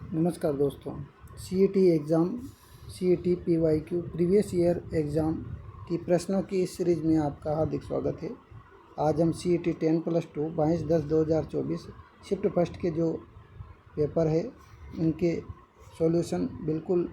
नमस्कार दोस्तों। CET exam CET PYQ previous year exam की प्रश्नों की इस सीरीज़ में आपका हार्दिक स्वागत है। आज हम सीईटी 10+2 22/10/2024 शिफ्ट फर्स्ट के जो पेपर है उनके सॉल्यूशन बिल्कुल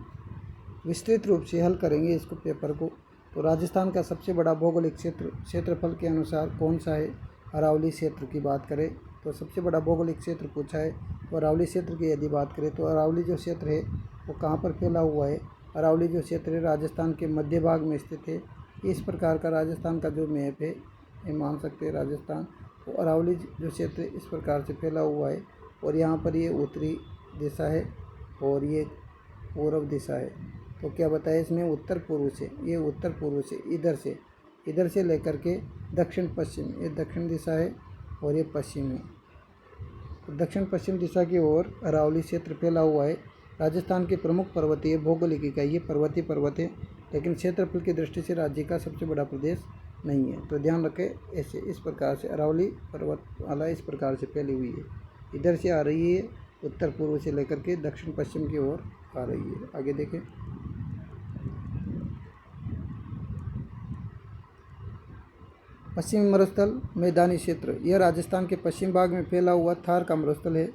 विस्तृत रूप से हल करेंगे इसको पेपर को। तो राजस्थान का सबसे बड़ा भौगोलिक क्षेत्रफल के अनुसार कौन सा है? अरावली क्षेत्र की बात करें तो सबसे बड़ा भौगोलिक क्षेत्र पूछा है। तो अरावली क्षेत्र की यदि बात करें तो अरावली जो क्षेत्र है वो कहाँ पर फैला हुआ है? अरावली जो क्षेत्र है राजस्थान के मध्य भाग में स्थित है। इस प्रकार का राजस्थान का जो मैप है ये मान सकते हैं राजस्थान। तो अरावली जो क्षेत्र इस प्रकार से फैला हुआ है और यहाँ पर ये उत्तरी दिशा है और ये पूर्व दिशा है। तो क्या बताया इसमें? उत्तर पूर्व से, ये उत्तर पूर्व से इधर से लेकर के दक्षिण पश्चिम, ये दक्षिण दिशा है और ये पश्चिम है। तो दक्षिण पश्चिम दिशा की ओर अरावली क्षेत्र फैला हुआ है। राजस्थान के प्रमुख पर्वतीय भौगोलिक इकाई ये पर्वत है, लेकिन क्षेत्रफल की दृष्टि से राज्य का सबसे बड़ा प्रदेश नहीं है। तो ध्यान रखें, ऐसे इस प्रकार से अरावली पर्वतमाला इस प्रकार से फैली हुई है। इधर से आ रही है, उत्तर पूर्व से लेकर के दक्षिण पश्चिम की ओर आ रही है। आगे देखें। पश्चिमी मरुस्थल मैदानी क्षेत्र, यह राजस्थान के पश्चिम भाग में फैला हुआ थार का मरुस्थल है।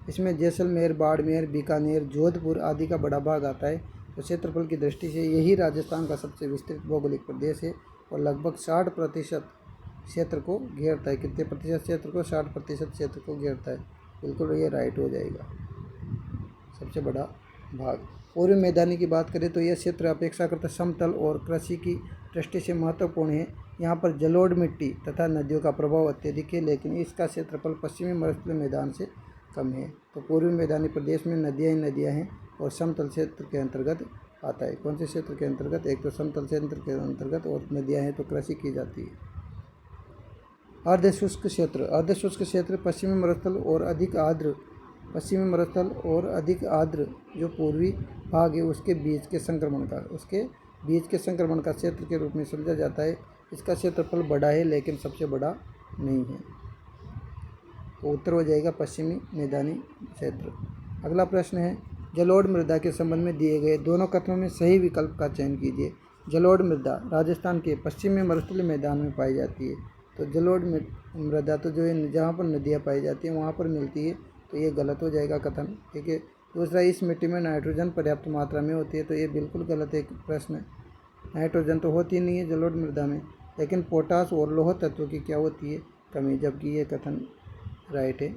इसमें जैसलमेर, बाड़मेर, बीकानेर, जोधपुर आदि का बड़ा भाग आता है। तो क्षेत्रफल की दृष्टि से यही राजस्थान का सबसे विस्तृत भौगोलिक प्रदेश है और लगभग 60% क्षेत्र को घेरता है। कितने प्रतिशत क्षेत्र को? 60% क्षेत्र को घेरता है। बिल्कुल ये राइट हो जाएगा, सबसे बड़ा भाग। पूर्वी मैदानी की बात करें तो यह क्षेत्र अपेक्षाकृत समतल और कृषि की दृष्टि से महत्वपूर्ण है। यहाँ पर जलोढ़ मिट्टी तथा नदियों का प्रभाव अत्यधिक है, लेकिन इसका क्षेत्रफल पश्चिमी मरुस्थलीय मैदान से कम है। तो पूर्वी मैदानी प्रदेश में नदियाँ ही नदियाँ हैं और समतल क्षेत्र के अंतर्गत आता है। कौन से क्षेत्र के अंतर्गत? एक तो समतल क्षेत्र के अंतर्गत और नदियाँ हैं तो कृषि की जाती है। अर्धशुष्क क्षेत्र पश्चिमी मरुस्थल और अधिक आर्द्र जो पूर्वी भाग है उसके बीच के संक्रमण का क्षेत्र के रूप में समझा जाता है। इसका क्षेत्रफल बड़ा है लेकिन सबसे बड़ा नहीं है। तो उत्तर हो जाएगा पश्चिमी मैदानी क्षेत्र। अगला प्रश्न है, जलोढ़ मृदा के संबंध में दिए गए दोनों कथनों में सही विकल्प का चयन कीजिए। जलोढ़ मृदा राजस्थान के पश्चिमी मरुस्थलीय मैदान में पाई जाती है। तो जलोढ़ मृदा तो जो है जहाँ पर नदियाँ पाई जाती हैं वहाँ पर मिलती है, तो ये गलत हो जाएगा कथन। ठीक है। दूसरा, इस मिट्टी में नाइट्रोजन पर्याप्त मात्रा में होती है। तो ये बिल्कुल गलत एक प्रश्न है। नाइट्रोजन तो होती नहीं है जलोढ़ मृदा में, लेकिन पोटास और लौह तत्व की क्या होती है? कमी, जबकि ये कथन राइट है।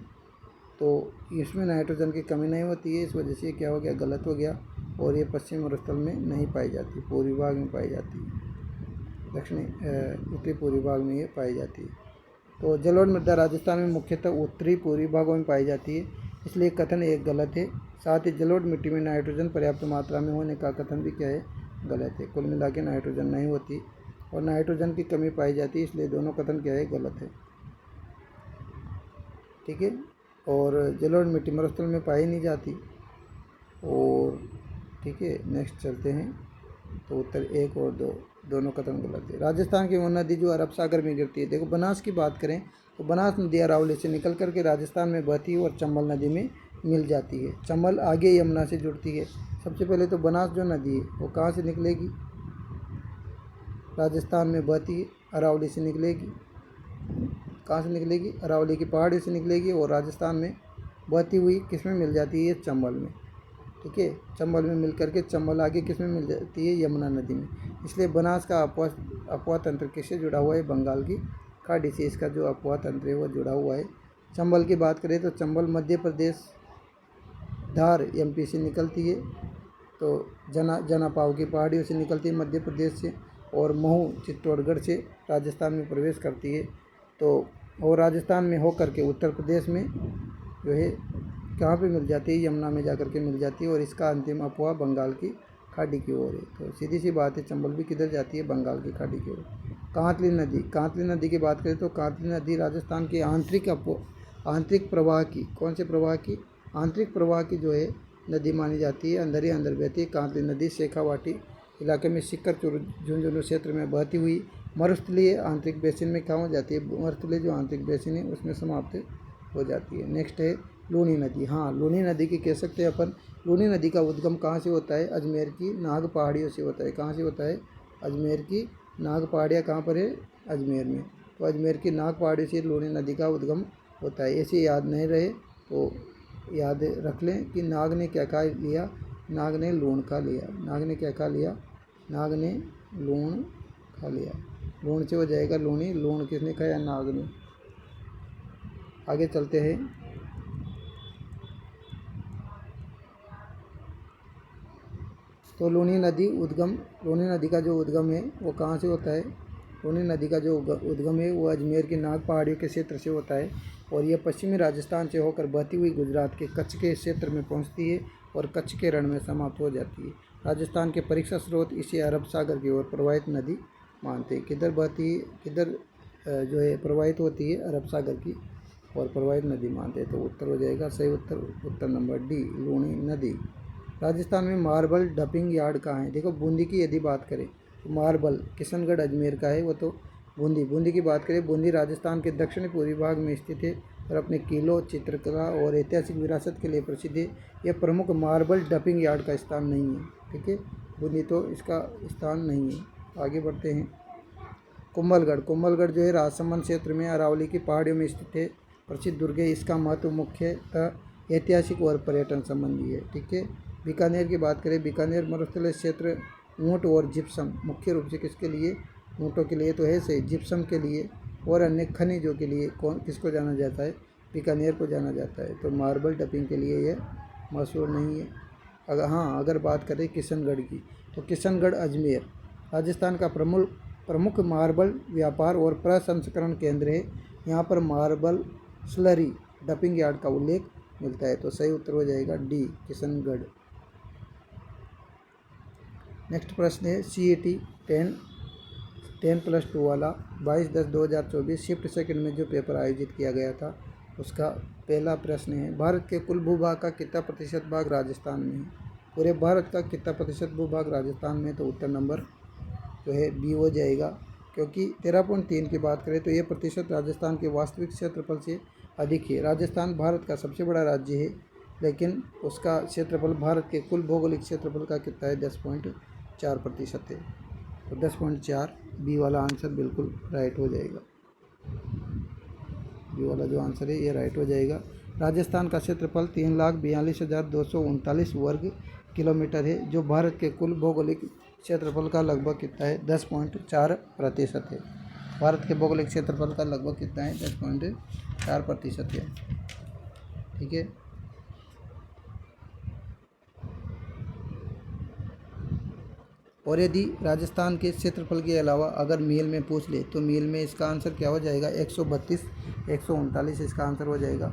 तो इसमें नाइट्रोजन की कमी नहीं होती है, इस वजह से क्या हो गया? गलत हो गया। और ये पश्चिम मरुस्थल में नहीं पाई जाती, पूर्वी भाग में पाई जाती है, उत्तरी पूर्वी भाग में ये पाई जाती है। तो जलोढ़ मृदा राजस्थान में मुख्यतः उत्तरी पूर्वी भागों में पाई जाती है, इसलिए कथन एक गलत है। साथ ही जलोढ़ मिट्टी में नाइट्रोजन पर्याप्त मात्रा में होने का कथन भी क्या है? गलत है। कुल मिला के नाइट्रोजन नहीं होती और नाइट्रोजन की कमी पाई जाती है, इसलिए दोनों कथन क्या है? गलत है। ठीक है। और जलोढ़ मिट्टी मरुस्थल में पाई नहीं जाती। और ठीक है, नेक्स्ट चलते हैं। तो उत्तर 1 और 2 दोनों कथन गलत है। राजस्थान की वो नदी जो अरब सागर में गिरती है, देखो बनास की बात करें तो बनास नदी अरावली से निकल करके राजस्थान में बहती है और चंबल नदी में मिल जाती है। चंबल आगे यमुना से जुड़ती है। सबसे पहले तो बनास जो नदी है वो कहाँ से निकलेगी? राजस्थान में बहती है, अरावली से निकलेगी। कहाँ से निकलेगी? अरावली की पहाड़ी से निकलेगी और राजस्थान में बहती हुई किस में मिल जाती है? चंबल में। ठीक है, चंबल में मिल करके चंबल आगे किस में मिल जाती है? यमुना नदी में। इसलिए बनास का अपवाह तंत्र किससे जुड़ा हुआ है? बंगाल की खाड़ी से इसका जो अपवाह तंत्र है वो जुड़ा हुआ है। चंबल की बात करें तो चंबल मध्य प्रदेश, धार एमपी से निकलती है। तो जनापाव की पहाड़ियों से निकलती है मध्य प्रदेश से, और महू चित्तौड़गढ़ से राजस्थान में प्रवेश करती है। तो और राजस्थान में होकर के उत्तर प्रदेश में जो है कहाँ पे मिल जाती है? यमुना में जाकर के मिल जाती है और इसका अंतिम अपवाह बंगाल की खाड़ी की ओर है। तो सीधी सी बात है, चंबल भी किधर जाती है? बंगाल की खाड़ी की ओर। कांतली नदी की बात करें तो कांतली नदी राजस्थान के आंतरिक प्रवाह की, कौन से प्रवाह की? आंतरिक प्रवाह की जो है नदी मानी जाती है। अंदर ही अंदर बहती है कांतली नदी। शेखावाटी इलाके में सिक्कर झुंझुनू क्षेत्र में बहती हुई मरुस्थलीय आंतरिक बेसिन में कहाँ हो जाती है? मरुस्थलीय जो आंतरिक बेसिन है उसमें समाप्त हो जाती है। नेक्स्ट है, लूनी नदी, हाँ लूनी नदी की कह सकते हैं अपन। लूनी नदी का उद्गम कहाँ से होता है? अजमेर की नाग पहाड़ियों से होता है। कहाँ से होता है? अजमेर की नाग पहाड़ियाँ कहाँ पर है? अजमेर में। तो अजमेर की नाग पहाड़ियों से लूनी नदी का उद्गम होता है। ऐसे याद नहीं रहे तो याद रख लें कि नाग ने क्या खा लिया? नाग ने लूण खा लिया। नाग ने क्या खा लिया? नाग ने लूण खा लिया। लूण से हो जाएगा लूनी। लूण किसने खाया? नाग ने। आगे चलते हैं। तो लूनी नदी का जो उद्गम है वो कहाँ से होता है? लूनी नदी का जो उद्गम है वो अजमेर की नाग पहाड़ियों के क्षेत्र से होता है और यह पश्चिमी राजस्थान से होकर बहती हुई गुजरात के कच्छ के क्षेत्र में पहुँचती है और कच्छ के रण में समाप्त हो जाती है। राजस्थान के परीक्षा स्रोत इसे अरब सागर की ओर प्रवाहित नदी मानते हैं। किधर बहती है? किधर जो है प्रवाहित होती है? अरब सागर की और प्रवाहित नदी मानते हैं। तो उत्तर हो जाएगा सही उत्तर नंबर डी, लूनी नदी। राजस्थान में मार्बल डंपिंग यार्ड कहाँ है? देखो बूंदी की यदि बात करें तो मार्बल किशनगढ़ अजमेर का है, वो तो बूंदी की बात करें, बूंदी राजस्थान के दक्षिणी पूर्वी भाग में स्थित है और अपने किलों, चित्रकला और ऐतिहासिक विरासत के लिए प्रसिद्ध है। यह प्रमुख मार्बल डंपिंग यार्ड का स्थान नहीं है। ठीक है, बूंदी तो इसका स्थान नहीं है। आगे बढ़ते हैं। कुंभलगढ़ जो है राजसमंद क्षेत्र में अरावली की पहाड़ियों में स्थित है। प्रसिद्ध दुर्ग है। इसका महत्व मुख्यतः ऐतिहासिक और पर्यटन संबंधी है। ठीक है, बीकानेर की बात करें, बीकानेर मरुस्थलीय क्षेत्र ऊँट और जिप्सम, मुख्य रूप से किसके लिए? ऊँटों के लिए तो है सही, जिप्सम के लिए और अन्य खनिजों के लिए किसको जाना जाता है? बीकानेर को जाना जाता है। तो मार्बल डंपिंग के लिए यह मशहूर नहीं है। अगर बात करें किशनगढ़ की, तो किशनगढ़ अजमेर राजस्थान का प्रमुख मार्बल व्यापार और प्रसंस्करण केंद्र है। यहाँ पर मार्बल स्लरी डंपिंग यार्ड का उल्लेख मिलता है। तो सही उत्तर हो जाएगा डी, किशनगढ़। नेक्स्ट प्रश्न है CET 10+2 वाला 22/10/2024 शिफ्ट सेकंड में जो पेपर आयोजित किया गया था उसका पहला प्रश्न है, भारत के कुल भूभाग का कितना प्रतिशत भाग राजस्थान में है? पूरे भारत का कितना प्रतिशत भूभाग राजस्थान में? तो उत्तर नंबर जो है बी हो जाएगा, क्योंकि 13.3 की बात करें तो ये प्रतिशत राजस्थान के वास्तविक क्षेत्रफल से अधिक है। राजस्थान भारत का सबसे बड़ा राज्य है, लेकिन उसका क्षेत्रफल भारत के कुल भौगोलिक क्षेत्रफल का कितना है? 10.4% है। तो 10.4 बी वाला आंसर बिल्कुल राइट हो जाएगा। बी वाला जो आंसर है ये राइट हो जाएगा। राजस्थान का क्षेत्रफल 3,42,239 वर्ग किलोमीटर है, जो भारत के कुल भौगोलिक क्षेत्रफल का लगभग कितना है? 10.4% है। भारत के भौगोलिक क्षेत्रफल का लगभग कितना है? 10.4% है। ठीक है, और यदि राजस्थान के क्षेत्रफल के अलावा अगर मील में पूछ ले तो मील में इसका आंसर क्या हो जाएगा? 132, 139 इसका आंसर हो जाएगा।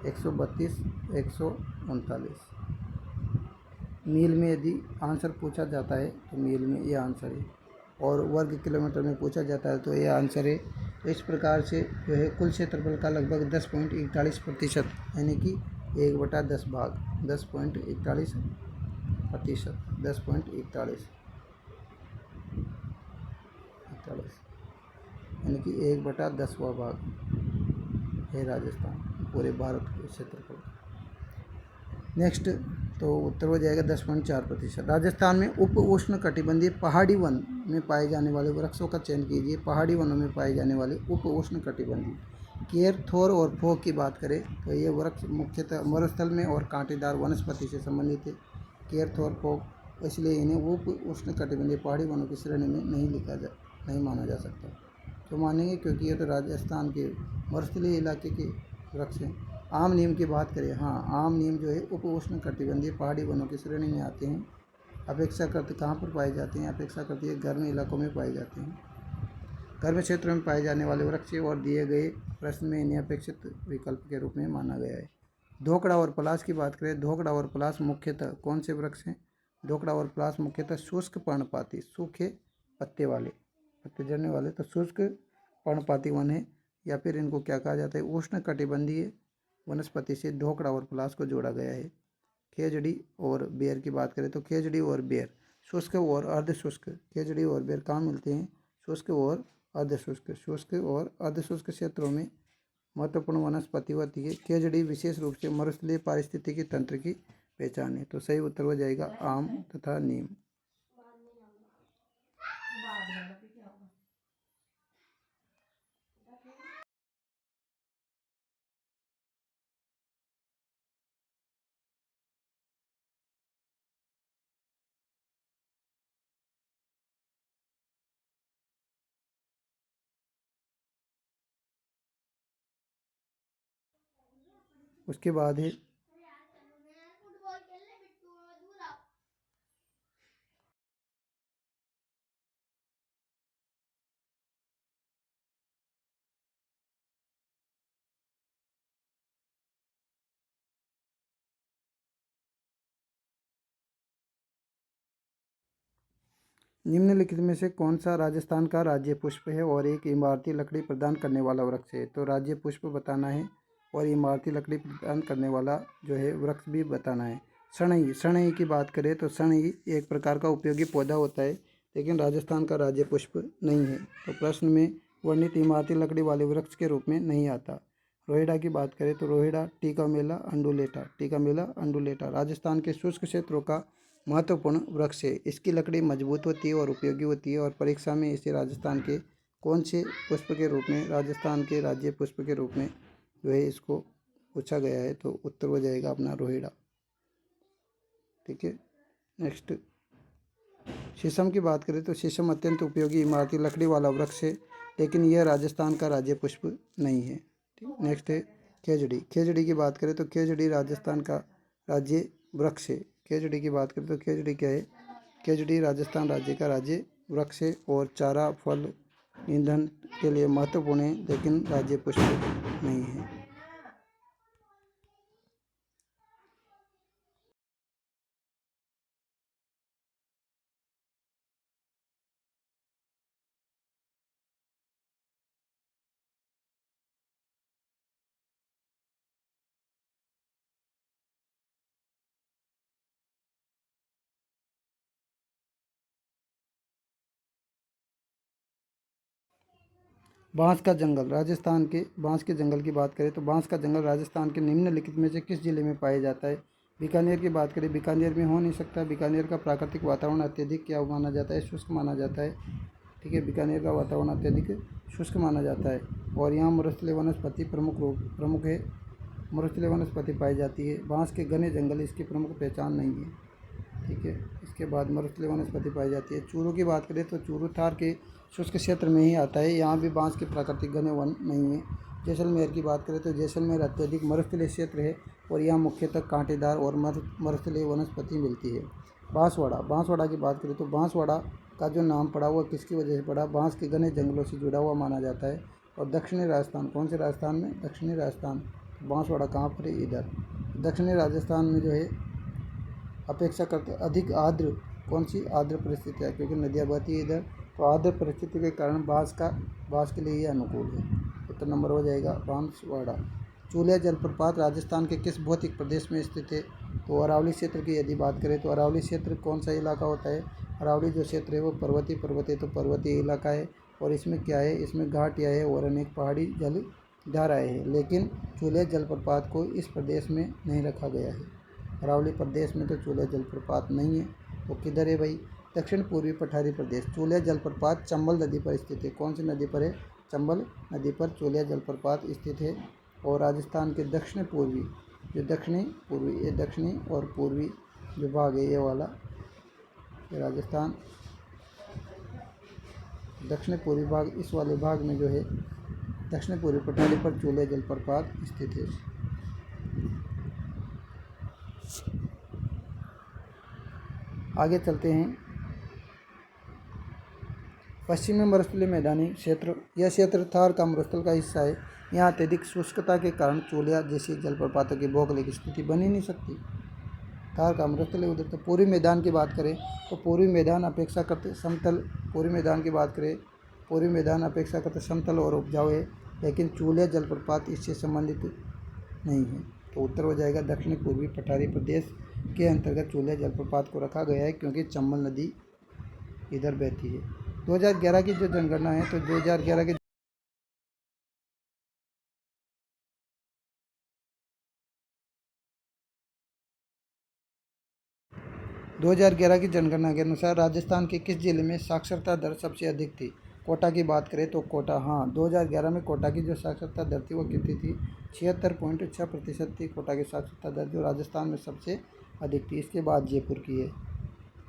132, 139 मील में यदि आंसर पूछा जाता है तो मील में ये आंसर है, और वर्ग किलोमीटर में पूछा जाता है तो ये आंसर है। तो इस प्रकार से जो है कुल क्षेत्रफल का लगभग 10.41%, यानी कि 1/10 भाग, 10.41%, 10.41, यानी कि 1/10वां भाग है राजस्थान पूरे भारत के क्षेत्रफल। नेक्स्ट, तो उत्तर हो जाएगा 10.4%। राजस्थान में उप उष्ण कटिबंधीय पहाड़ी वन में पाए जाने वाले वृक्षों का चयन कीजिए। पहाड़ी वनों में पाए जाने वाले उप उष्ण कटिबंधीय केर, थोर और फोक की बात करें तो ये वृक्ष मुख्यतः मरुस्थल में और कांटेदार वनस्पति से संबंधित है। केर, थोर, फोक, इसलिए इन्हें उप उष्ण कटिबंधीय पहाड़ी वनों की श्रेणी में नहीं माना जा सकता। क्यों मानेंगे? क्योंकि ये तो राजस्थान के मरुस्थलीय इलाके के वृक्ष हैं। आम नीम की बात करें, हाँ आम नीम जो है उप उष्ण कटिबंधीय पहाड़ी वनों की श्रेणी में आते हैं। अपेक्षाकृत कहाँ पर पाए जाते हैं? अपेक्षाकृत ये गर्म इलाकों में पाए जाते हैं। गर्म क्षेत्रों में पाए जाने वाले वृक्ष और दिए गए प्रश्न में इन्हें अपेक्षित विकल्प के रूप में माना गया है। धोकड़ा और पलाश की बात करें, धोकड़ा और पलाश मुख्यतः कौन से वृक्ष हैं? धोकड़ा और पलाश मुख्यतः शुष्क पर्णपाती, सूखे पत्ते वाले, पत्ते झड़ने वाले, तो शुष्क पर्णपाती वन है, या फिर इनको क्या कहा जाता है? उष्ण कटिबंधीय वनस्पति से धोकड़ा और पलाश को जोड़ा गया है। खेजड़ी और बेर की बात करें तो खेजड़ी और बेर शुष्क और अर्धशुष्क, खेजड़ी और बेर कहाँ मिलते हैं? शुष्क और अर्धशुष्क क्षेत्रों में महत्वपूर्ण वनस्पति होती है। खेजड़ी विशेष रूप से मरुस्थलीय पारिस्थितिकी तंत्र की पहचान है। तो सही उत्तर हो जाएगा आम तथा नीम। उसके बाद है निम्नलिखित में से कौन सा राजस्थान का राज्य पुष्प है और एक इमारती लकड़ी प्रदान करने वाला वृक्ष है। तो राज्य पुष्प बताना है और इमारती लकड़ी प्रदान करने वाला जो है वृक्ष भी बताना है। सनई, सनई की बात करें तो सनई एक प्रकार का उपयोगी पौधा होता है, लेकिन राजस्थान का राज्य पुष्प नहीं है, तो प्रश्न में वर्णित इमारती लकड़ी वाले वृक्ष के रूप में नहीं आता। रोहिड़ा की बात करें तो रोहिड़ा टिकामेला अंडुलेटा, टिकामेला अंडुलेटा राजस्थान के शुष्क क्षेत्रों का महत्वपूर्ण वृक्ष है। इसकी लकड़ी मजबूत होती है और उपयोगी होती है, और परीक्षा में इसे राजस्थान के कौन से पुष्प के रूप में, राजस्थान के राज्य पुष्प के रूप में जो है इसको पूछा गया है। तो उत्तर हो जाएगा अपना रोहिड़ा। ठीक है, नेक्स्ट शीशम की बात करें तो शीशम अत्यंत उपयोगी इमारती लकड़ी वाला वृक्ष है, लेकिन यह राजस्थान का राज्य पुष्प नहीं है। ठीक, नेक्स्ट है खेजड़ी। खेजड़ी की बात करें तो खेजड़ी राजस्थान का राज्य वृक्ष है। खेजड़ी की बात करें तो खेजड़ी क्या है, खेजड़ी राजस्थान राज्य का राज्य वृक्ष है और चारा, फल, ईंधन के लिए महत्वपूर्ण है, लेकिन राज्य पुष्प नहीं है। बांस का जंगल, राजस्थान के बांस के जंगल की बात करें तो बांस का जंगल राजस्थान के निम्नलिखित में से किस जिले में पाया जाता है। बीकानेर की बात करें, बीकानेर में हो नहीं सकता। बीकानेर का प्राकृतिक वातावरण अत्यधिक क्या माना जाता है, शुष्क माना जाता है। ठीक है, बीकानेर का वातावरण अत्यधिक शुष्क माना जाता है, और यहाँ मरुस्थलीय वनस्पति प्रमुख है, मरुस्थलीय वनस्पति पाई जाती है। बांस के घने जंगल इसकी प्रमुख पहचान नहीं है। ठीक है, इसके बाद मरुस्थलीय वनस्पति पाई जाती है। चूरू की बात करें तो चूरू थार के शुष्क क्षेत्र में ही आता है, यहाँ भी बांस के प्राकृतिक घने वन नहीं है। जैसलमेर की बात करें तो जैसलमेर अत्यधिक मरुस्थलीय क्षेत्र है, और यहाँ मुख्यतः कांटेदार और मरुस्थलीय वनस्पति मिलती है। बांसवाड़ा, बांसवाड़ा की बात करें तो बांसवाड़ा का जो नाम पड़ा वो किसकी वजह से पड़ा, बांस के घने जंगलों से जुड़ा हुआ माना जाता है। और दक्षिणी राजस्थान, कौन से राजस्थान में, दक्षिणी राजस्थान, बांसवाड़ा कहाँ पर है, इधर दक्षिणी राजस्थान में जो है अपेक्षाकृत अधिक आर्द्र, कौन सी आर्द्र परिस्थिति है, क्योंकि नदियाँ बहती है इधर, तो आर्द्र परिस्थिति के कारण बांस के लिए ये अनुकूल है। उत्तर नंबर हो जाएगा बांसवाड़ा। चूलिया जलप्रपात राजस्थान के किस भौतिक प्रदेश में स्थित है। तो अरावली क्षेत्र की यदि बात करें तो अरावली क्षेत्र कौन सा इलाका होता है, अरावली जो क्षेत्र है वो पर्वतीय तो पर्वतीय इलाका है, और इसमें क्या है, इसमें घाटियाँ है और अनेक पहाड़ी जल धाराएँ हैं, लेकिन चूलिया जलप्रपात को इस प्रदेश में नहीं रखा गया है। अरावली प्रदेश में तो चूलिया जलप्रपात नहीं है, तो किधर है भाई, दक्षिण पूर्वी पठारी प्रदेश। चूलिया जलप्रपात चंबल नदी पर स्थित है, कौन सी नदी पर है, चंबल नदी पर चूलिया जलप्रपात स्थित है। और राजस्थान के दक्षिण पूर्वी, जो दक्षिणी पूर्वी, ये दक्षिणी और पूर्वी जो भाग है ये वाला, ये राजस्थान दक्षिण पूर्वी भाग, इस वाले भाग में जो है दक्षिण पूर्वी पठारी पर चूलिया जलप्रपात स्थित है। आगे चलते हैं। पश्चिम में मरुस्थलीय मैदानी क्षेत्र, यह क्षेत्र थार का मरुस्थल का हिस्सा है। यहाँ अत्यधिक शुष्कता के कारण चूलिया जैसी जलप्रपातों की भौगोलिक स्थिति बन ही नहीं सकती। थार का मरुस्थल उधर। तो पूर्वी मैदान की बात करें तो पूर्वी मैदान अपेक्षाकृत समतल, पूर्वी मैदान की बात करें, पूर्वी मैदान अपेक्षाकृत समतल और उपजाऊ है, लेकिन चूलिया जलप्रपात इससे संबंधित नहीं है। तो उत्तर हो जाएगा दक्षिण पूर्वी पठारी प्रदेश के अंतर्गत चूलिया जलप्रपात को रखा गया है, क्योंकि चंबल नदी इधर बहती है। 2011 की जो जनगणना है, तो 2011 के 2011 की जनगणना के अनुसार राजस्थान के किस जिले में साक्षरता दर सबसे अधिक थी? कोटा की बात करें तो कोटा, हाँ, 2011 में कोटा की जो साक्षरता दर थी वो कितनी थी? 76.6% थी कोटा की साक्षरता दर, जो राजस्थान में सबसे अधिक थी। इसके बाद जयपुर की है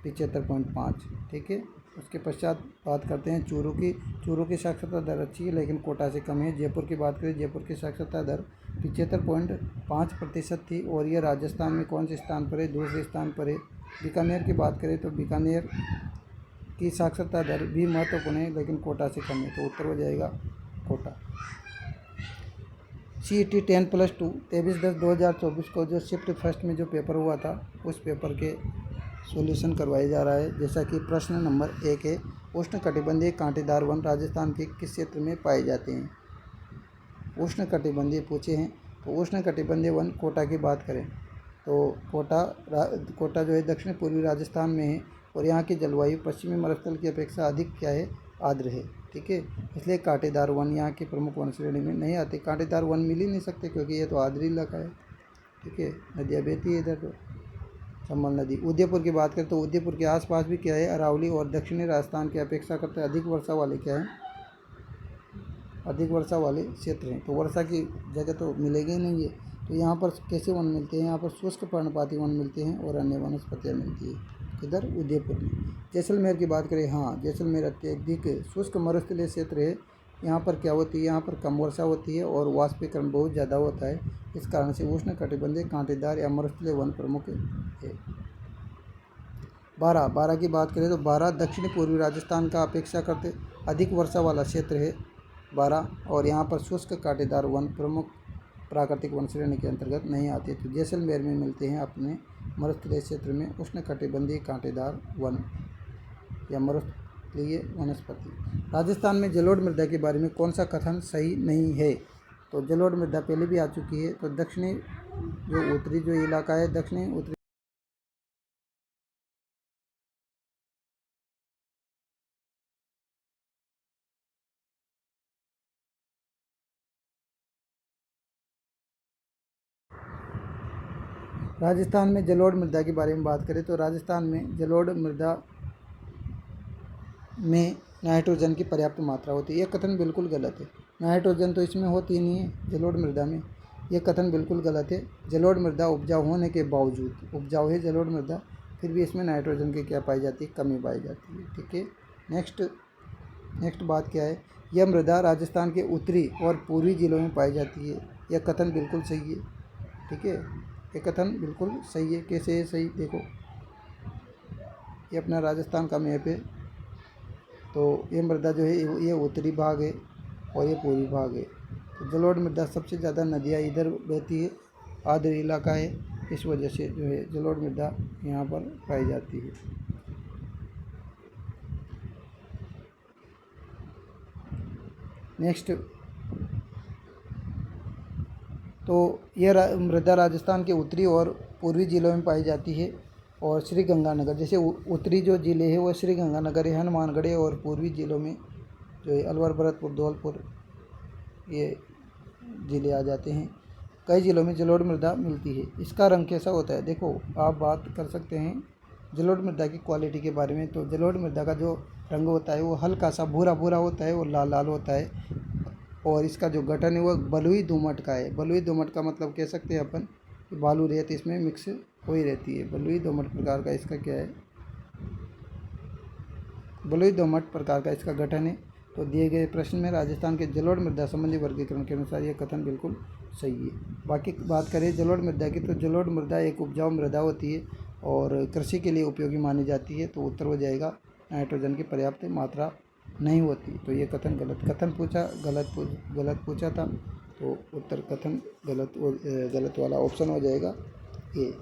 75.5, ठीक है। उसके पश्चात बात करते हैं चूरू की। चूरू की साक्षरता दर अच्छी है लेकिन कोटा से कम है। जयपुर की बात करें, जयपुर की साक्षरता दर 75.5% थी और यह राजस्थान में कौन से स्थान पर है? दूसरे स्थान पर है। बीकानेर की बात करें तो बीकानेर की साक्षरता दर भी महत्वपूर्ण है लेकिन कोटा से कम है, तो उत्तर हो जाएगा कोटा। CET 10+2 23/10/2024 को जो शिफ्ट फर्स्ट में जो पेपर हुआ था उस पेपर के सॉल्यूशन करवाया जा रहा है। जैसा कि प्रश्न नंबर 1 है, उष्णकटिबंधीय कांटेदार वन राजस्थान के किस क्षेत्र में पाए जाते हैं? उष्णकटिबंधीय पूछे हैं, तो उष्णकटिबंधीय वन कोटा की बात करें तो कोटा जो है दक्षिण पूर्वी राजस्थान में है और यहाँ की जलवायु पश्चिमी मरुस्थल की अपेक्षा अधिक क्या है? आर्द्र है, ठीक है। इसलिए कांटेदार वन यहाँ की प्रमुख वन श्रेणी में नहीं आते। कांटेदार वन मिल ही नहीं सकते क्योंकि ये तो आर्द्र इलाका है, ठीक है। नदियाँ बहती है इधर, तो चंबल नदी। उदयपुर की बात करें तो उदयपुर के आसपास भी क्या है? अरावली और दक्षिणी राजस्थान की अपेक्षा करते अधिक वर्षा वाले क्या है? अधिक वर्षा वाले क्षेत्र हैं, तो वर्षा की जगह तो मिलेगी ही नहीं है। तो यहाँ पर कैसे वन मिलते हैं? यहाँ पर शुष्क पर्णपाती वन मिलते हैं और अन्य वनस्पतियाँ मिलती है। किधर? उदयपुर में। जैसलमेर की बात करें, हाँ, जैसलमेर अत्यधिक शुष्क मरुस्थलीय क्षेत्र है। यहाँ पर क्या होती है? यहाँ पर कम वर्षा होती है और वाष्पीकरण बहुत ज़्यादा होता है। इस कारण से उष्णकटिबंधीय कांटेदार या मरुस्थलीय वन प्रमुख है। बारह की बात करें तो बारह दक्षिण पूर्वी राजस्थान का अपेक्षा करते अधिक वर्षा वाला क्षेत्र है बारह, और यहाँ पर शुष्क कांटेदार वन प्रमुख प्राकृतिक वन श्रेणी के अंतर्गत नहीं आते। तो जैसलमेर में मिलते हैं अपने मरुस्थलीय क्षेत्र में उष्णकटिबंधीय कांटेदार वन या मरुस्थलीय वनस्पति। राजस्थान में जलोढ़ मृदा के बारे में कौन सा कथन सही नहीं है? तो जलोढ़ मृदा पहले भी आ चुकी है। तो दक्षिणी जो उत्तरी जो इलाका है, दक्षिणी उत्तरी राजस्थान में जलोढ़ मृदा के बारे में बात करें तो राजस्थान में जलोढ़ मृदा में नाइट्रोजन की पर्याप्त मात्रा होती है। यह कथन बिल्कुल गलत है। नाइट्रोजन तो इसमें होती ही नहीं है जलोढ़ मृदा में। यह कथन बिल्कुल गलत है। जलोढ़ मृदा उपजाऊ होने के बावजूद, उपजाऊ है जलोढ़ मृदा, फिर भी इसमें नाइट्रोजन की क्या पाई जाती है? कमी पाई जाती है, ठीक है। नेक्स्ट बात क्या है? यह मृदा राजस्थान के उत्तरी और पूर्वी जिलों में पाई जाती है। यह कथन बिल्कुल सही है, ठीक है। ये कथन बिल्कुल सही है। कैसे है सही? देखो, ये अपना राजस्थान का मैप है। तो ये मृदा जो है ये उत्तरी भाग है और ये पूर्वी भाग है। तो जलोढ़ मृदा सबसे ज़्यादा नदियाँ इधर बहती है, आर्द्र इलाका है, इस वजह से जो है जलोढ़ मृदा यहाँ पर पाई जाती है। नेक्स्ट, तो यह मृदा राजस्थान के उत्तरी और पूर्वी जिलों में पाई जाती है। और श्री गंगानगर, जैसे उत्तरी जो ज़िले हैं वो श्री गंगानगर है, हनुमानगढ़ है, और पूर्वी ज़िलों में जो है अलवर, भरतपुर, धौलपुर, ये ज़िले आ जाते हैं। कई ज़िलों में जलोढ़ मृदा मिलती है। इसका रंग कैसा होता है? देखो, आप बात कर सकते हैं जलोढ़ मृदा की क्वालिटी के बारे में। तो जलोढ़ मृदा का जो रंग होता है वो हल्का सा भूरा भूरा होता है और लाल लाल होता है, और इसका जो गठन है वो बलुई दोमट का है। बलुई दोमट का मतलब कह सकते हैं अपन कि बालू रेत इसमें मिक्स हो ही रहती है। बलुई दोमट प्रकार का इसका क्या है? बलुई दोमट प्रकार का इसका गठन है। तो दिए गए प्रश्न में राजस्थान के जलोढ़ मृदा संबंधी वर्गीकरण के अनुसार यह कथन बिल्कुल सही है। बाकी बात करें जलोढ़ मृदा की, तो जलोढ़ मृदा एक उपजाऊ मृदा होती है और कृषि के लिए उपयोगी मानी जाती है। तो उत्तर हो जाएगा नाइट्रोजन की पर्याप्त मात्रा नहीं होती। तो ये कथन गलत पूछा था, तो उत्तर कथन गलत वाला ऑप्शन हो जाएगा ए।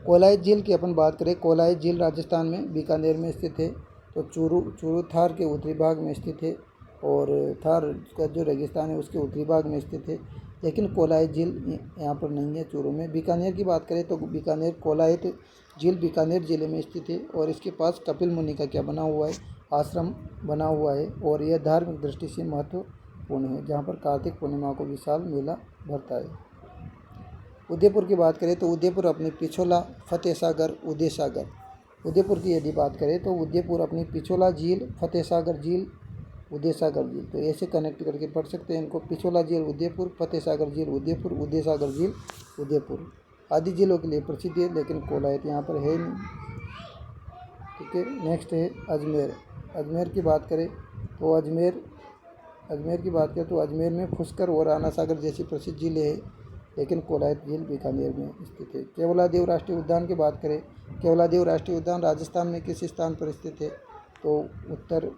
कोलाई झील की अपन बात करें, कोलाई झील राजस्थान में बीकानेर में स्थित है। तो चूरू थार के उत्तरी भाग में स्थित है और थार का जो रेगिस्तान है उसके उत्तरी भाग में स्थित है, लेकिन कोलाई झील यहाँ पर नहीं है चूरू में। बीकानेर की बात करें तो बीकानेर कोलायत झील बीकानेर जिले में स्थित है और इसके पास कपिल मुनि का क्या बना हुआ है? आश्रम बना हुआ है, और यह धार्मिक दृष्टि से महत्वपूर्ण है, जहाँ पर कार्तिक पूर्णिमा को विशाल मेला भरता है। उदयपुर की बात करें तो उदयपुर अपनी पिछोला, फतेह सागर, उदय सागर। उदयपुर की यदि बात करें तो उदयपुर अपनी पिछोला झील, फतेह सागर झील, उदय सागर झील। तो ऐसे कनेक्ट करके पढ़ सकते हैं इनको, पिछोला झील उदयपुर, फतेह सागर झील उदयपुर, उदय सागर झील उदयपुर। आदि झीलों के लिए प्रसिद्ध है, लेकिन कोलायत यहाँ पर है नहीं। ठीक है, नेक्स्ट है अजमेर। अजमेर की बात करें तो अजमेर की बात करें तो अजमेर में पुष्कर और राणा सागर जैसी प्रसिद्ध झीलें हैं, लेकिन कोलायत झील बीकानेर में स्थित है। केवलादेव राष्ट्रीय उद्यान की बात करें, केवलादेव राष्ट्रीय उद्यान राजस्थान में किस स्थान पर स्थित है? तो उत्तर,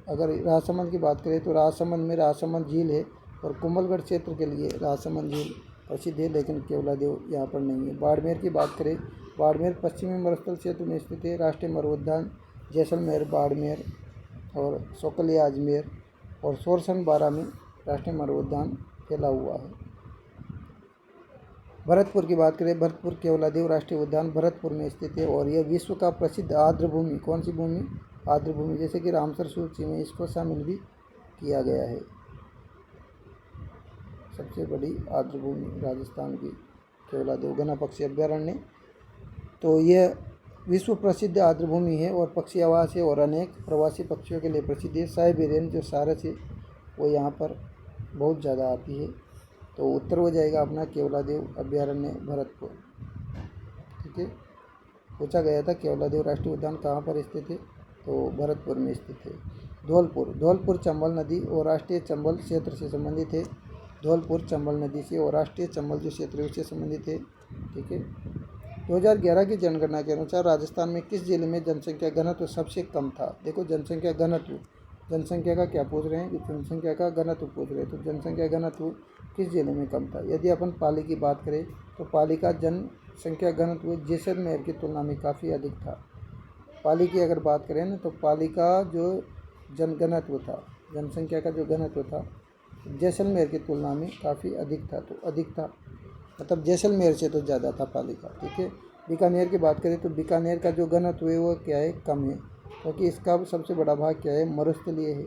अगर राजसमंद की बात करें तो राजसमंद में राजसमंद झील है, और कुंभलगढ़ क्षेत्र के लिए राजसमंद झील प्रसिद्ध है, लेकिन केवलादेव यहाँ पर नहीं है। बाड़मेर की बात करें, बाड़मेर पश्चिमी मरुस्थल क्षेत्र में स्थित है। राष्ट्रीय मरुद्यान जैसलमेर बाड़मेर और सोकलिया अजमेर और सोरसन बारा में राष्ट्रीय मरुद्यान फैला हुआ है। भरतपुर की बात करें, भरतपुर केवलादेव राष्ट्रीय उद्यान भरतपुर में स्थित है, और यह विश्व का प्रसिद्ध आर्द्र भूमि, कौन सी भूमि? आर्द्र भूमि, जैसे कि रामसर सूची में इसको शामिल भी किया गया है। सबसे बड़ी आर्द्र भूमि राजस्थान की केवलादेव घना पक्षी अभ्यारण्य। तो यह विश्व प्रसिद्ध आर्द्र भूमि है और पक्षी आवास है, और अनेक प्रवासी पक्षियों के लिए प्रसिद्ध है। साइबेरियन जो सारस है वो यहाँ पर बहुत ज़्यादा आती है। तो उत्तर हो जाएगा अपना केवलादेव अभ्यारण्य भरतपुर। ठीक है, पूछा गया था केवलादेव राष्ट्रीय उद्यान कहाँ पर स्थित है, तो भरतपुर में स्थित है। धौलपुर चंबल नदी और राष्ट्रीय चंबल क्षेत्र से संबंधित है। धौलपुर चंबल नदी से और राष्ट्रीय चंबल जो क्षेत्र है उससे संबंधित है। ठीक है, 2011 की जनगणना के अनुसार राजस्थान में किस जिले में जनसंख्या घनत्व सबसे कम था? देखो, जनसंख्या घनत्व, जनसंख्या का क्या पूछ रहे हैं? जनसंख्या का घनत्व पूछ रहे हैं। तो जनसंख्या घनत्व किस जिले में कम था? यदि अपन पाली की बात करें तो पाली का जनसंख्या घनत्व जैसलमेर की तुलना में काफ़ी अधिक था। पाली की अगर बात करें ना, तो पाली का जो जनघनत्व था, जनसंख्या का जो घनत्व था, जैसलमेर की तुलना में काफ़ी अधिक था। तो अधिक था मतलब जैसलमेर से तो ज़्यादा था पाली का। ठीक है, बीकानेर की बात करें तो बीकानेर का जो घनत्व है वो क्या है? कम है, क्योंकि इसका सबसे बड़ा भाग क्या है? मरुस्थलीय है।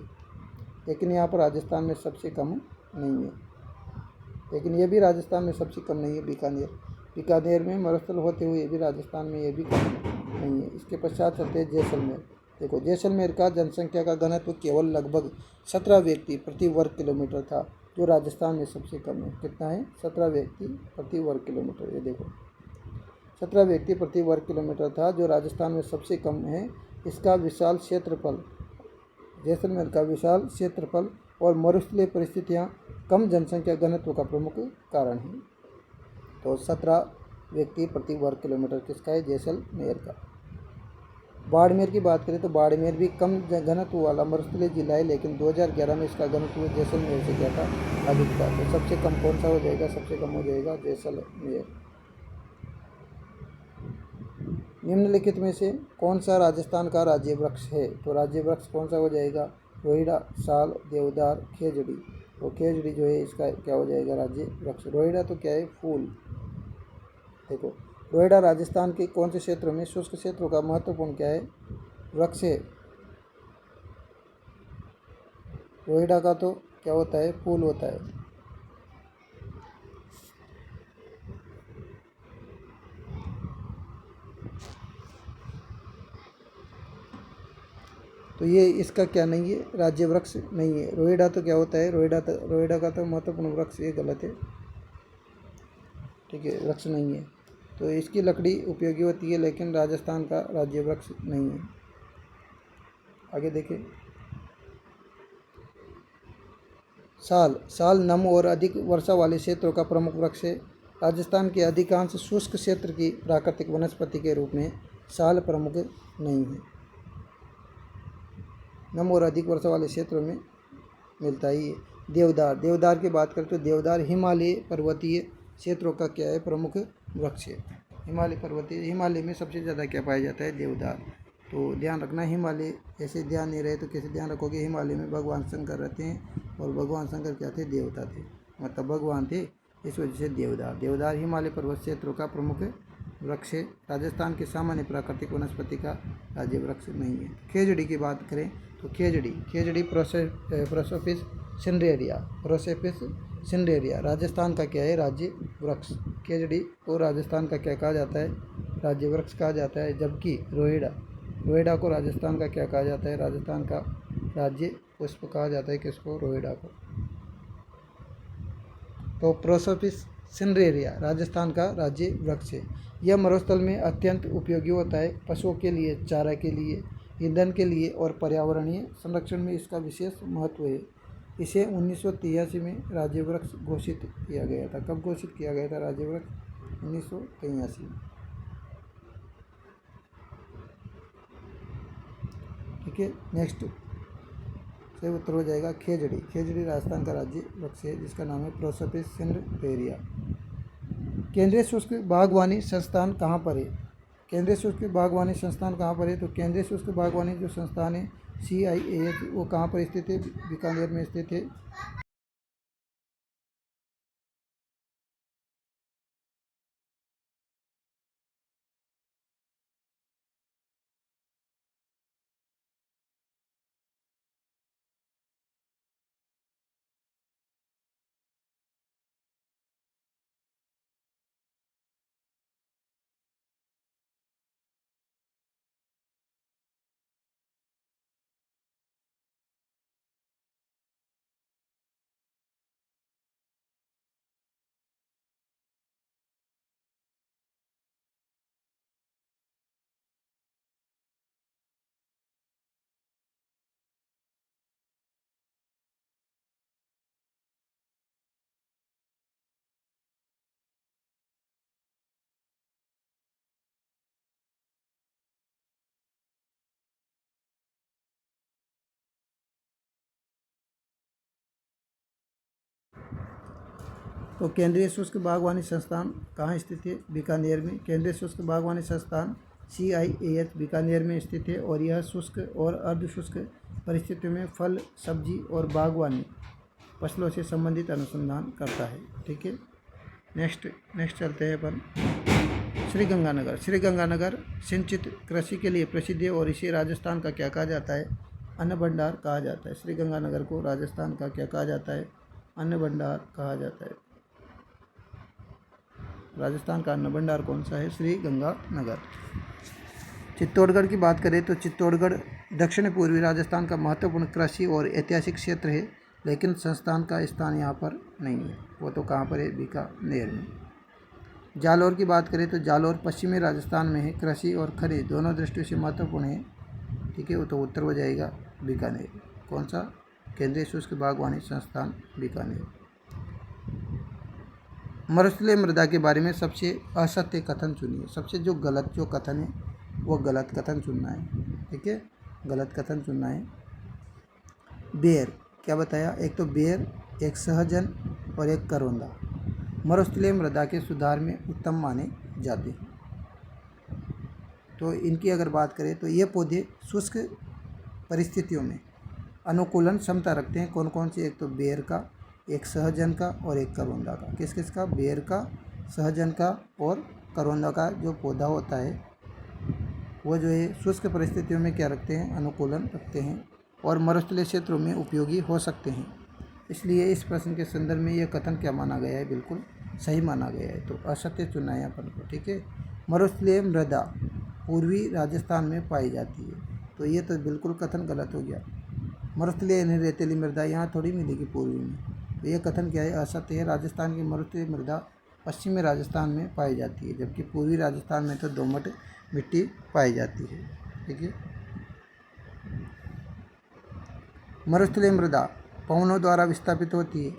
लेकिन यहाँ पर राजस्थान में सबसे कम नहीं है, लेकिन ये भी राजस्थान में सबसे कम नहीं है बीकानेर में मरुस्थल होते हुए ये भी राजस्थान में ये भी कम नहीं है। इसके पश्चात चलते हैं जैसलमेर। देखो, जैसलमेर का जनसंख्या का घनत्व केवल लगभग 17 व्यक्ति प्रति वर्ग किलोमीटर था, जो राजस्थान में सबसे कम है। कितना है? 17 व्यक्ति प्रति वर्ग किलोमीटर। ये देखो, 17 व्यक्ति प्रति वर्ग किलोमीटर था, जो राजस्थान में सबसे कम है। इसका विशाल क्षेत्रफल, जैसलमेर का विशाल क्षेत्रफल और मरुस्थलीय परिस्थितियाँ कम जनसंख्या घनत्व का प्रमुख कारण है। तो 17 व्यक्ति प्रति वर्ग किलोमीटर किसका है? जैसलमेर का। बाड़मेर की बात करें तो बाड़मेर भी कम घनत्व वाला मरुस्थलीय जिला है, लेकिन 2011 में इसका घनत्व जैसलमेर से क्या था? अधिक था। तो सबसे कम कौन सा हो जाएगा? सबसे कम हो जाएगा जैसलमेर। निम्नलिखित में से कौन सा राजस्थान का राज्य वृक्ष है? तो राज्य वृक्ष कौन सा हो जाएगा? रोहिड़ा, साल, देवदार, खेजड़ी। तो खेजड़ी जो है इसका क्या हो जाएगा? राज्य वृक्ष। रोहिड़ा तो क्या है? फूल। देखो, रोहिड़ा राजस्थान के कौन से क्षेत्रों में शुष्क क्षेत्रों का महत्वपूर्ण क्या है? वृक्ष है। रोहिड़ा का तो क्या होता है? फूल होता है। तो ये इसका क्या नहीं है? राज्य वृक्ष नहीं है। रोहिड़ा तो क्या होता है? रोहिड़ा का तो महत्वपूर्ण वृक्ष, ये गलत है। ठीक है, वृक्ष नहीं है। तो इसकी लकड़ी उपयोगी होती है, लेकिन राजस्थान का राज्य वृक्ष नहीं है। आगे देखें, साल नम और अधिक वर्षा वाले क्षेत्रों का प्रमुख वृक्ष है। राजस्थान के अधिकांश शुष्क क्षेत्र की प्राकृतिक वनस्पति के रूप में साल प्रमुख नहीं है। नम और अधिक वर्षा वाले क्षेत्रों में मिलता ही है। देवदार की बात करें तो देवदार हिमालय पर्वतीय क्षेत्रों का क्या है? प्रमुख वृक्ष है। हिमालय में सबसे ज़्यादा क्या पाया जाता है? देवदार। तो ध्यान रखना, हिमालय ऐसे ध्यान नहीं रहे तो कैसे ध्यान रखोगे? हिमालय में भगवान शंकर रहते हैं, और भगवान शंकर क्या थे? देवता थे, मतलब भगवान थे, इस वजह से देवदार हिमालय पर्वत क्षेत्रों का प्रमुख वृक्ष है। राजस्थान के सामान्य प्राकृतिक वनस्पति का राज्य वृक्ष नहीं है। खेजड़ी की बात करें तो खेजड़ी प्रोसोपिस सिंड्रेरिया सिंडेरिया राजस्थान का क्या है? राज्य वृक्ष। केजड़ी को राजस्थान का क्या कहा जाता है? राज्य वृक्ष कहा जाता है। जबकि रोहिड़ा को राजस्थान का क्या कहा जाता है? राजस्थान का राज्य पुष्प कहा जाता है। किसको? रोहिड़ा को। तो प्रोसोपिस सिंड्रेरिया राजस्थान का राज्य वृक्ष है। यह मरुस्थल में अत्यंत उपयोगी होता है। पशुओं के लिए, चारा के लिए, ईंधन के लिए और पर्यावरणीय संरक्षण में इसका विशेष महत्व है। इसे 1983 में राज्य वृक्ष घोषित किया गया था। कब घोषित किया गया था राज्य वृक्ष? 1983 में। ठीक है, नेक्स्ट से उत्तर हो जाएगा खेजड़ी। खेजड़ी राजस्थान का राज्य वृक्ष है जिसका नाम है प्रोसोपिस सिंड्रेरिया। केंद्रीय शुष्क बागवानी संस्थान कहाँ पर है? केंद्रीय शुष्क बागवानी संस्थान कहाँ पर है? तो केंद्रीय शुष्क बागवानी जो संस्थान है CIAH वो कहाँ पर स्थित है? बीकानेर में स्थित है। तो केंद्रीय शुष्क बागवानी संस्थान कहाँ स्थित है? बीकानेर में। केंद्रीय शुष्क बागवानी संस्थान CIAH बीकानेर में स्थित है और यह शुष्क और अर्ध शुष्क परिस्थितियों में फल, सब्जी और बागवानी फसलों से संबंधित अनुसंधान करता है। ठीक है, नेक्स्ट चलते हैं अपन श्रीगंगानगर। श्रीगंगानगर सिंचित कृषि के लिए प्रसिद्ध है और इसे राजस्थान का क्या कहा जाता है? अन्न भंडार कहा जाता है। श्रीगंगानगर को राजस्थान का क्या कहा जाता है? अन्न भंडार कहा जाता है। राजस्थान का अन्न भंडार कौन सा है? श्रीगंगानगर। चित्तौड़गढ़ की बात करें तो चित्तौड़गढ़ दक्षिण पूर्वी राजस्थान का महत्वपूर्ण कृषि और ऐतिहासिक क्षेत्र है, लेकिन संस्थान का स्थान यहाँ पर नहीं है। वो तो कहाँ पर है? बीकानेर में। जालौर की बात करें तो जालौर पश्चिमी राजस्थान में है। कृषि और खरीद दोनों दृष्टियों से महत्वपूर्ण है। ठीक है, वो तो उत्तर हो जाएगा बीकानेर। कौन सा? केंद्रीय शुष्क बागवानी संस्थान बीकानेर। मरुस्थलीय मृदा के बारे में सबसे असत्य कथन चुनिए। सबसे जो गलत जो कथन है वो गलत कथन चुनना है। ठीक है, गलत कथन चुनना है। बेर क्या बताया? एक तो बेर, एक सहजन और एक करौंदा मरुस्थलीय मृदा के सुधार में उत्तम माने जाते हैं। तो इनकी अगर बात करें तो ये पौधे शुष्क परिस्थितियों में अनुकूलन क्षमता रखते हैं। कौन कौन से? एक तो बेर का, एक सहजन का और एक करौंदा का। किस किस का? बेर का, सहजन का और करौंदा का जो पौधा होता है वो जो है शुष्क परिस्थितियों में क्या रखते हैं? अनुकूलन रखते हैं और मरुस्थलीय क्षेत्रों में उपयोगी हो सकते हैं। इसलिए इस प्रश्न के संदर्भ में यह कथन क्या माना गया है? बिल्कुल सही माना गया है। तो असत्य चुनना है अपन को। ठीक है, मरुस्थलीय मृदा पूर्वी राजस्थान में पाई जाती है। तो ये तो बिल्कुल कथन गलत हो गया। मरुस्थलीय यानी रेतीली मृदा यहाँ थोड़ी मिलेगी पूर्वी में। तो ये कथन क्या है? असत्य है। राजस्थान की मरुस्थलीय मृदा पश्चिमी राजस्थान में पाई जाती है, जबकि पूर्वी राजस्थान में तो दोमट मिट्टी पाई जाती है। ठीक है, मरुस्थलीय मृदा पवनों द्वारा विस्थापित होती है।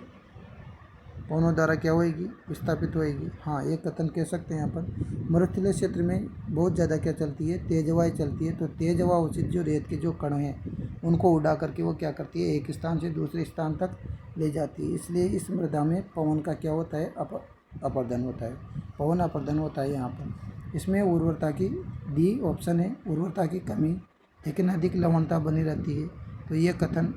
पवनों द्वारा क्या होएगी? विस्थापित होएगी। हाँ, एक कथन कह सकते हैं अपन। मरुस्थलीय क्षेत्र में बहुत ज़्यादा क्या चलती है? तेज हवाएँ चलती है। तो तेज हवा उचित जो रेत के जो कण हैं उनको उड़ा करके वो क्या करती है? एक स्थान से दूसरे स्थान तक ले जाती है। इसलिए इस मृदा में पवन का क्या होता है? अपर्दन होता है। पवन अपर्दन होता है यहाँ पर। इसमें उर्वरता की डी ऑप्शन है, उर्वरता की कमी, लेकिन अधिक लवणता बनी रहती है। तो ये कथन,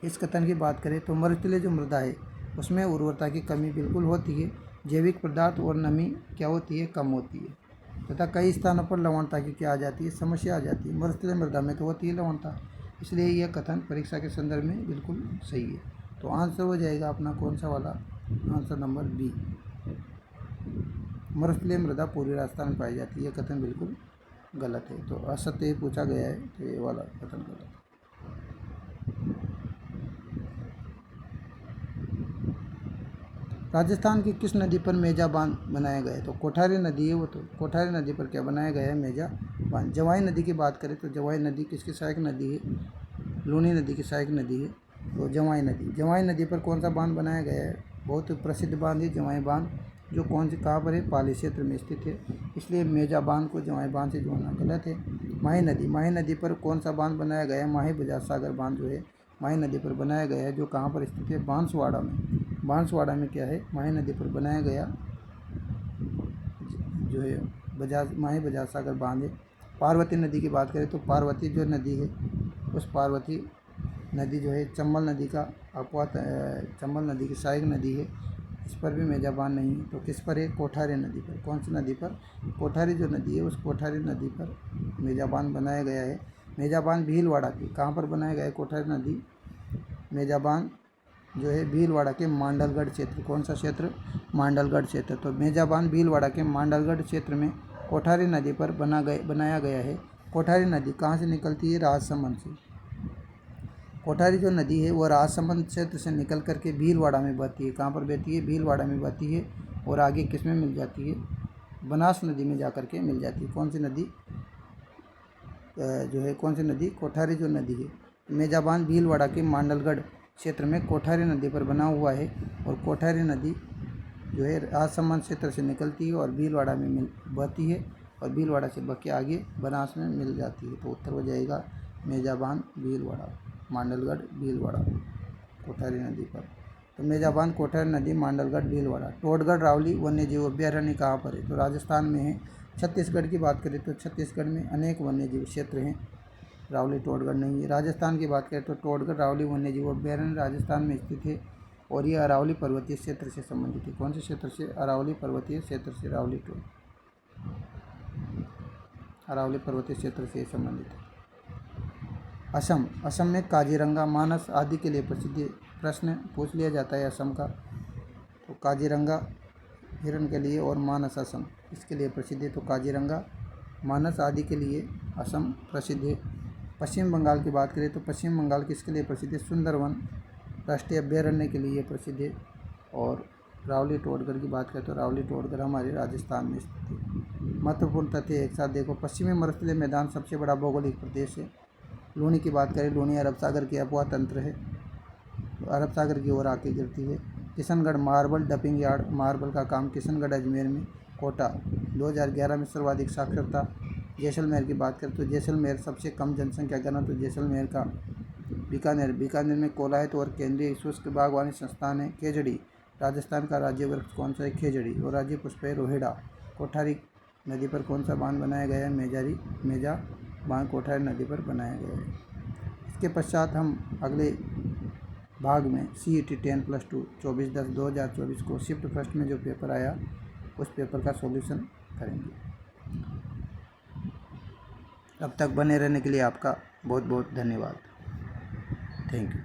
इस कथन की बात करें तो मरुस्थलीय जो मृदा है उसमें उर्वरता की कमी बिल्कुल होती है। जैविक पदार्थ और नमी क्या होती है? कम होती है तथा कई स्थानों पर लवणता की क्या आ जाती है? समस्या आ जाती है। मरुस्थलीय मृदा में तो होती है लवणता। इसलिए यह कथन परीक्षा के संदर्भ में बिल्कुल सही है। तो आंसर हो जाएगा अपना कौन सा वाला, आंसर नंबर बी। मरुस्थलीय मृदा पूर्वी राजस्थान में पाई जाती है, यह कथन बिल्कुल गलत है। तो असत्य पूछा गया है, तो ये वाला कथन गलत है। राजस्थान की किस नदी पर मेजा बांध बनाया गया है? तो कोठारी नदी है वो, तो कोठारी नदी पर क्या बनाया गया है? मेजा बांध। जवाई नदी की बात करें तो जवाई नदी किसकी सहायक नदी है? लूनी नदी की सहायक नदी है, तो जवाई नदी। जवाई नदी पर कौन सा बांध बनाया गया है? बहुत प्रसिद्ध बांध है जवाई बांध, जो कौन से कहाँ पर है? पाली क्षेत्र में स्थित है, इसलिए मेजा बांध को जवाई बांध से जोड़ना गलत है। माही नदी, माही नदी पर कौन सा बांध बनाया गया है? माही बजाज सागर बांध जो है माही नदी पर बनाया गया है, जो कहाँ पर स्थित है? बांसवाड़ा में। बांसवाड़ा में क्या है? माही नदी पर बनाया गया जो है माही बजाज सागर बांध है। पार्वती नदी की बात करें तो पार्वती जो नदी है, उस पार्वती नदी जो है चंबल नदी का अपवाद, चंबल नदी की सहायक नदी है, इस पर भी मेजा बांध नहीं है। तो किस पर है? कोठारी नदी पर। कौन सी नदी पर? कोठारी जो नदी है, उस कोठारी नदी पर मेजा बांध बनाया गया है। मेजा बांध भीलवाड़ा की कहाँ पर बनाया गया है? कोठारी नदी मेजा बांध जो है भीलवाड़ा के मांडलगढ़ क्षेत्र। कौन सा क्षेत्र? मांडलगढ़ क्षेत्र। तो मेजा बांध भीलवाड़ा के मांडलगढ़ क्षेत्र में कोठारी नदी पर बनाया गया है। कोठारी नदी कहाँ से निकलती है? राजसमंद से। कोठारी जो नदी है वो राजसमंद क्षेत्र से निकल करके भीलवाड़ा में बहती है। कहाँ पर बहती है? भीलवाड़ा में बहती है, और आगे किस में मिल जाती है? बनास नदी में जा करके मिल जाती है। कौन सी नदी जो है, कौन सी नदी? कोठारी जो नदी है। मेजा बांध भीलवाड़ा के मांडलगढ़ क्षेत्र में कोठारी नदी पर बना हुआ है, और कोठारी नदी जो है राजसमंद क्षेत्र से निकलती है और भीलवाड़ा में बहती है, और भीलवाड़ा से बह के आगे बनास में मिल जाती है। तो उत्तर हो जाएगा मेजा बांध भीलवाड़ा, मांडलगढ़ भीलवाड़ा, कोठारी नदी पर। तो मेजा बांध कोठारी नदी मांडलगढ़ भीलवाड़ा। टोडगढ़ रावली वन्य जीव अभ्यारण्य कहाँ पर है? तो राजस्थान में है। छत्तीसगढ़ की बात करें तो छत्तीसगढ़ में अनेक वन्य जीव क्षेत्र हैं, रावली टोडगढ़ नहीं है। राजस्थान की बात करें तो टोडगढ़ रावली वन्य जीव अभ्यारण्य राजस्थान में स्थित है, और ये अरावली पर्वतीय क्षेत्र से संबंधित है। कौन से क्षेत्र से? अरावली पर्वतीय क्षेत्र से। अरावली पर्वतीय क्षेत्र से संबंधित है। असम, असम में काजीरंगा, मानस आदि के लिए प्रसिद्ध है। प्रश्न पूछ लिया जाता है असम का, तो काजीरंगा हिरण के लिए और मानस असम इसके लिए प्रसिद्ध है। तो काजीरंगा, मानस आदि के लिए असम प्रसिद्ध है। पश्चिम बंगाल की बात करें तो पश्चिम बंगाल किसके लिए प्रसिद्ध है? सुंदरवन राष्ट्रीय अभ्यारण्य के लिए प्रसिद्ध है। और रावली टोडगढ़ की बात करें तो रावली टोडगढ़ हमारे राजस्थान में स्थित है। महत्वपूर्ण तथ्य एक साथ देखो। पश्चिमी मरुस्थलीय मैदान सबसे बड़ा भौगोलिक प्रदेश है। लूनी की बात करें, लूनी अरब सागर के अपवाह तंत्र है, तो अरब सागर की ओर आके गिरती है। Kishangarh marble dumping yard, marble का काम किशनगढ़ अजमेर में। कोटा 2011 में सर्वाधिक साक्षरता। जैसलमेर की बात करें तो जैसलमेर सबसे कम जनसंख्या घनत्व, तो जैसलमेर का। बीकानेर में कोलायत और केंद्रीय शुष्क बागवानी संस्थान है। खेजड़ी राजस्थान का राज्य वृक्ष कौन सा है? खेजड़ी। और राज्य पुष्प है रोहिड़ा। कोठारी नदी पर कौन सा बांध बनाया गया है? मेजा बांध कोठारी नदी पर बनाया गया है। इसके पश्चात हम अगले भाग में CET 10+2 24/10/2024 को शिफ्ट फर्स्ट में जो पेपर आया उस पेपर का सॉल्यूशन करेंगे। अब तक बने रहने के लिए आपका बहुत बहुत धन्यवाद। Thank you.